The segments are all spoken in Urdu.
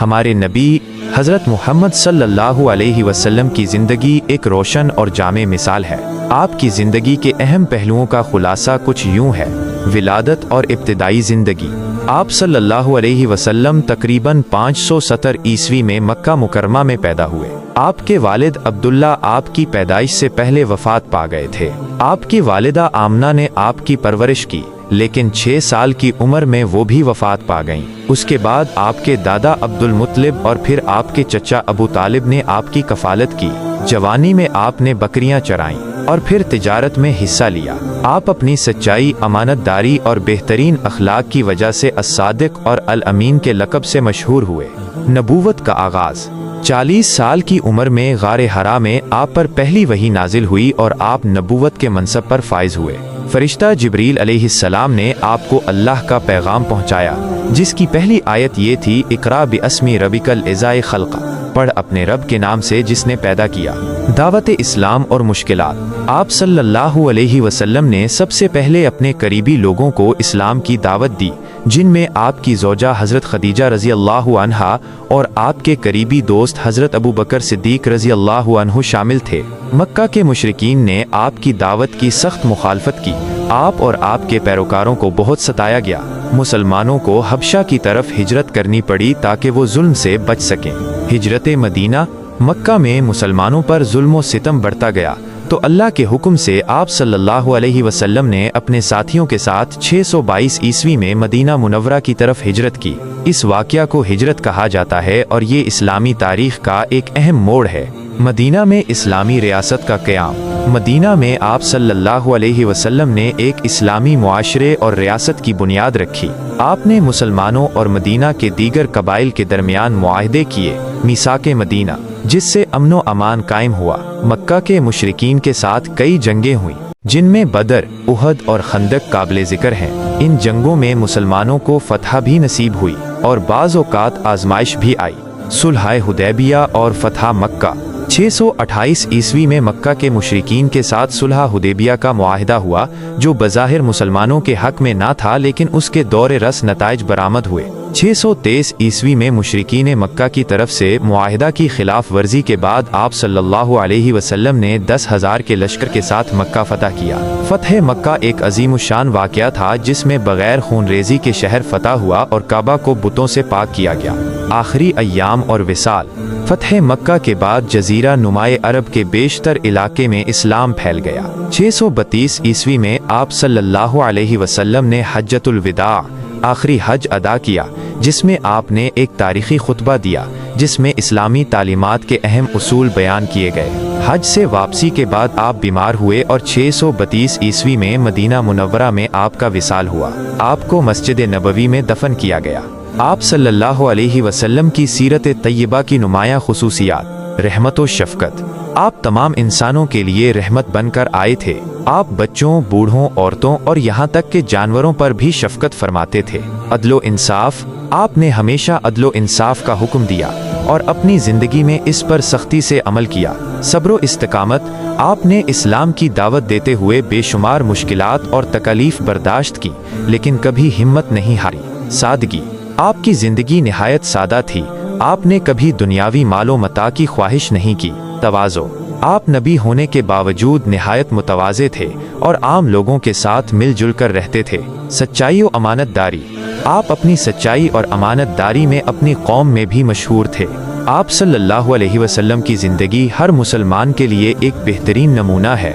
ہمارے نبی حضرت محمد صلی اللہ علیہ وسلم کی زندگی ایک روشن اور جامع مثال ہے۔ آپ کی زندگی کے اہم پہلوؤں کا خلاصہ کچھ یوں ہے۔ ولادت اور ابتدائی زندگی۔ آپ صلی اللہ علیہ وسلم تقریباً 570 عیسوی میں مکہ مکرمہ میں پیدا ہوئے۔ آپ کے والد عبداللہ آپ کی پیدائش سے پہلے وفات پا گئے تھے۔ آپ کی والدہ آمنہ نے آپ کی پرورش کی، لیکن 6 سال کی عمر میں وہ بھی وفات پا گئیں۔ اس کے بعد آپ کے دادا عبد المطلب اور پھر آپ کے چچا ابو طالب نے آپ کی کفالت کی۔ جوانی میں آپ نے بکریاں چرائیں اور پھر تجارت میں حصہ لیا۔ آپ اپنی سچائی، امانت داری اور بہترین اخلاق کی وجہ سے الصادق اور الامین کے لقب سے مشہور ہوئے۔ نبوت کا آغاز۔ 40 سال کی عمر میں غار حرا میں آپ پر پہلی وحی نازل ہوئی اور آپ نبوت کے منصب پر فائز ہوئے۔ فرشتہ جبریل علیہ السلام نے آپ کو اللہ کا پیغام پہنچایا، جس کی پہلی آیت یہ تھی، اقرا باسم ربک الذی خلق، پڑھ اپنے رب کے نام سے جس نے پیدا کیا۔ دعوت اسلام اور مشکلات۔ آپ صلی اللہ علیہ وسلم نے سب سے پہلے اپنے قریبی لوگوں کو اسلام کی دعوت دی، جن میں آپ کی زوجہ حضرت خدیجہ رضی اللہ عنہا اور آپ کے قریبی دوست حضرت ابو بکر صدیق رضی اللہ عنہ شامل تھے۔ مکہ کے مشرکین نے آپ کی دعوت کی سخت مخالفت کی۔ آپ اور آپ کے پیروکاروں کو بہت ستایا گیا۔ مسلمانوں کو حبشہ کی طرف ہجرت کرنی پڑی تاکہ وہ ظلم سے بچ سکیں۔ ہجرت مدینہ۔ مکہ میں مسلمانوں پر ظلم و ستم بڑھتا گیا تو اللہ کے حکم سے آپ صلی اللہ علیہ وسلم نے اپنے ساتھیوں کے ساتھ 622 عیسوی میں مدینہ منورہ کی طرف ہجرت کی۔ اس واقعہ کو ہجرت کہا جاتا ہے اور یہ اسلامی تاریخ کا ایک اہم موڑ ہے۔ مدینہ میں اسلامی ریاست کا قیام۔ مدینہ میں آپ صلی اللہ علیہ وسلم نے ایک اسلامی معاشرے اور ریاست کی بنیاد رکھی۔ آپ نے مسلمانوں اور مدینہ کے دیگر قبائل کے درمیان معاہدے کیے، میثاق مدینہ، جس سے امن و امان قائم ہوا۔ مکہ کے مشرکین کے ساتھ کئی جنگیں ہوئیں، جن میں بدر، احد اور خندق قابل ذکر ہیں۔ ان جنگوں میں مسلمانوں کو فتح بھی نصیب ہوئی اور بعض اوقات آزمائش بھی آئی۔ صلح حدیبیہ اور فتح مکہ۔ 628 عیسوی میں مکہ کے مشرکین کے ساتھ صلح حدیبیہ کا معاہدہ ہوا، جو بظاہر مسلمانوں کے حق میں نہ تھا، لیکن اس کے دور رس نتائج برآمد ہوئے۔ 623 عیسوی میں مشرکین مکہ کی طرف سے معاہدہ کی خلاف ورزی کے بعد آپ صلی اللہ علیہ وسلم نے 10,000 کے لشکر کے ساتھ مکہ فتح کیا۔ فتح مکہ ایک عظیم الشان واقعہ تھا جس میں بغیر خون ریزی کے شہر فتح ہوا اور کعبہ کو بتوں سے پاک کیا گیا۔ آخری ایام اور وصال۔ فتح مکہ کے بعد جزیرہ نمائے عرب کے بیشتر علاقے میں اسلام پھیل گیا۔ 632 عیسوی میں آپ صلی اللہ علیہ وسلم نے حجۃ الوداع، آخری حج ادا کیا، جس میں آپ نے ایک تاریخی خطبہ دیا جس میں اسلامی تعلیمات کے اہم اصول بیان کیے گئے۔ حج سے واپسی کے بعد آپ بیمار ہوئے اور 632 عیسوی میں مدینہ منورہ میں آپ کا وصال ہوا۔ آپ کو مسجد نبوی میں دفن کیا گیا۔ آپ صلی اللہ علیہ وسلم کی سیرت طیبہ کی نمایاں خصوصیات۔ رحمت و شفقت۔ آپ تمام انسانوں کے لیے رحمت بن کر آئے تھے۔ آپ بچوں، بوڑھوں، عورتوں اور یہاں تک کہ جانوروں پر بھی شفقت فرماتے تھے۔ عدل و انصاف۔ آپ نے ہمیشہ عدل و انصاف کا حکم دیا اور اپنی زندگی میں اس پر سختی سے عمل کیا۔ صبر و استقامت۔ آپ نے اسلام کی دعوت دیتے ہوئے بے شمار مشکلات اور تکالیف برداشت کی، لیکن کبھی ہمت نہیں ہاری۔ سادگی۔ آپ کی زندگی نہایت سادہ تھی۔ آپ نے کبھی دنیاوی مال و متاع کی خواہش نہیں کی۔ تواضع۔ آپ نبی ہونے کے باوجود نہایت متواضع تھے اور عام لوگوں کے ساتھ مل جل کر رہتے تھے۔ سچائی و امانت داری۔ آپ اپنی سچائی اور امانت داری میں اپنی قوم میں بھی مشہور تھے۔ آپ صلی اللہ علیہ وسلم کی زندگی ہر مسلمان کے لیے ایک بہترین نمونہ ہے۔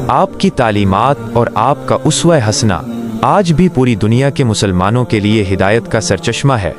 آپ کی تعلیمات اور آپ کا اسوہ حسنہ آج بھی پوری دنیا کے مسلمانوں کے لیے ہدایت کا سرچشمہ ہے۔